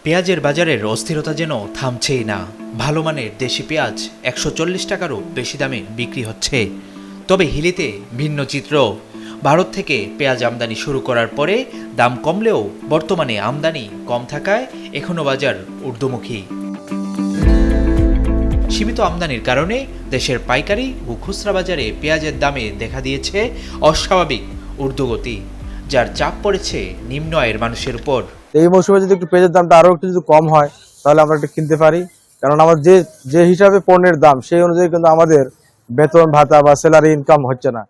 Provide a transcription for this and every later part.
পেঁয়াজের বাজারের অস্থিরতা যেন থামছেই না। ভালো মানের দেশি পেঁয়াজ ১৪০ টাকারও বেশি দামে বিক্রি হচ্ছে। তবে হিলিতে ভিন্ন চিত্র। ভারত থেকে পেঁয়াজ আমদানি শুরু করার পরে দাম কমলেও বর্তমানে আমদানি কম থাকায় এখনও বাজার ঊর্ধ্বমুখী। সীমিত আমদানির কারণে দেশের পাইকারি ও খুচরা বাজারে পেঁয়াজের দামে দেখা দিয়েছে অস্বাভাবিক ঊর্ধ্বগতি, যার চাপ পড়েছে নিম্ন আয়ের মানুষের উপর। এই মৌসুমে যদি একটু পেঁয়াজের দামটা আরো একটু যদি কম হয় তাহলে আমরা একটু কিনতে পারি, কারণ আমার যে হিসাবে পণ্যের দাম সেই অনুযায়ী কিন্তু আমাদের বেতন ভাতা বা স্যালারি ইনকাম হচ্ছে না।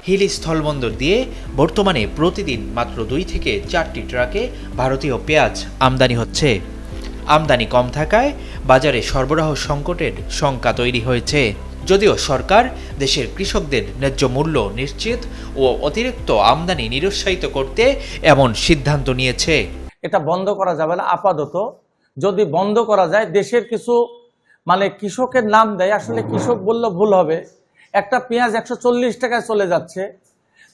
হিলি স্থলবন্দর দিয়ে বর্তমানে প্রতিদিন মাত্র ২ থেকে ৪টি ট্রাকে ভারতীয় পেঁয়াজ আমদানি হচ্ছে। আমদানি কম থাকায় বাজারে সরবরাহ সংকটের শঙ্কা তৈরি হয়েছে। যদিও সরকার দেশের কৃষকদের ন্যায্য মূল্য নিশ্চিত ও অতিরিক্ত আমদানি নিরুৎসাহিত করতে এমন সিদ্ধান্ত নিয়েছে। এটা বন্ধ করা যাবে না আপাতত। যদি বন্ধ করা যায়, দেশের কিছু কৃষকের নাম দেয়, আসলে কৃষক বললে ভুল হবে। একটা পেঁয়াজ ১৪০ টাকায় চলে যাচ্ছে,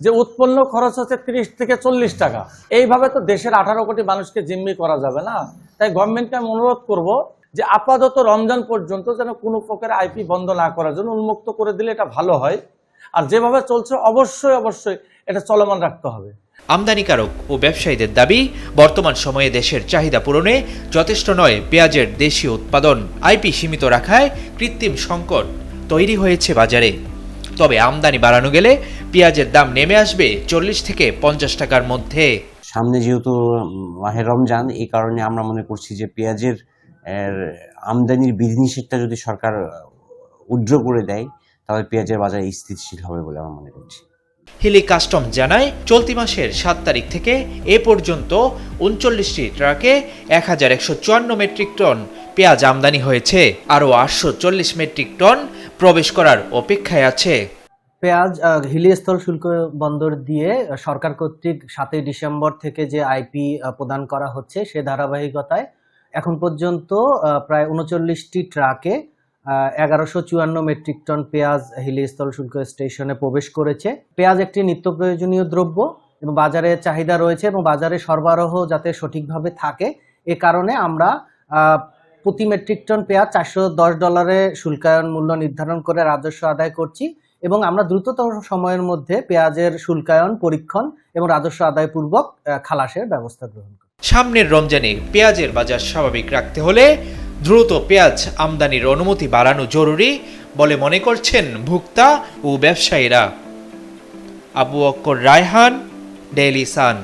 যে উৎপন্ন খরচ হচ্ছে ৩০ থেকে ৪০ টাকা। এইভাবে তো দেশের ১৮ কোটি মানুষকে জিম্মি করা যাবে না। তাই গভর্নমেন্টকে আমি অনুরোধ করব যে আপাতত রমজান পর্যন্ত যেন কোনো প্রকার আইপি বন্ধ না করার জন্য উন্মুক্ত করে দিলে এটা ভালো হয়। আর যেভাবে চলছে অবশ্যই এটা চলমান রাখতে হবে। আমদানিকারক ও ব্যবসায়ীদের দাবি, বর্তমান সময়ে দেশের চাহিদা পূরণে যথেষ্ট নয় পেঁয়াজের দেশীয় উৎপাদন। আইপি সীমিত রাখায় কৃত্রিম সংকট তৈরি হয়েছে বাজারে। তবে আমদানি বাড়ানো গেলে পেঁয়াজের দাম নেমে আসবে ৪০ থেকে ৫০ টাকার মধ্যে। সামনে যেহেতু মাহে রমজান, এই কারণে আমরা মনে করছি যে পেঁয়াজের আমদানির বিধিনিষেধটা যদি সরকার উজ্জ্ব করে দেয় তাহলে পেঁয়াজের বাজার স্থিতিশীল হবে বলে আমরা মনে করছি। হিলি কাস্টম জানায়, চলতি মাসের ৭ তারিখ থেকে এ পর্যন্ত ৩৯টি ট্রাকে ১১৫৪ মেট্রিক টন পেঁয়াজ আমদানি হয়েছে। আরও ৮৪০ মেট্রিক টন প্রবেশ করার অপেক্ষায় আছে। পেঁয়াজ হিলি স্থল শুল্ক বন্দর দিয়ে সরকার কর্তৃক ৭ই ডিসেম্বর থেকে যে আইপি প্রদান করা হচ্ছে, সে ধারাবাহিকতায় এখন পর্যন্ত প্রায় ৩৯টি ট্রাকে ১১৫৪ মেট্রিক টন পেঁয়াজ হিলি স্থল শুল্ক স্টেশনে প্রবেশ করেছে। পেঁয়াজ একটি নিত্য প্রয়োজনীয় দ্রব্য এবং বাজারে চাহিদা রয়েছে এবং বাজারে সরবরাহ যাতে সঠিকভাবে থাকে, এ কারণে আমরা প্রতি মেট্রিক টন পেঁয়াজ $৪১০ শুল্কায়ন মূল্য নির্ধারণ করে রাজস্ব আদায় করছি এবং আমরা দ্রুততর সময়ের মধ্যে পেঁয়াজের শুল্কায়ন পরীক্ষণ এবং রাজস্ব আদায় পূর্বক খালাসের ব্যবস্থা গ্রহণ করি। সামনের রমজানে পেঁয়াজের বাজার স্বাভাবিক রাখতে হলে দ্রুত পেঁয়াজ আমদানির অনুমতি বাড়ানো জরুরি বলে মনে করছেন ভোক্তা ও ব্যবসায়ীরা। Abu Bakr Raihan, Daily Sun.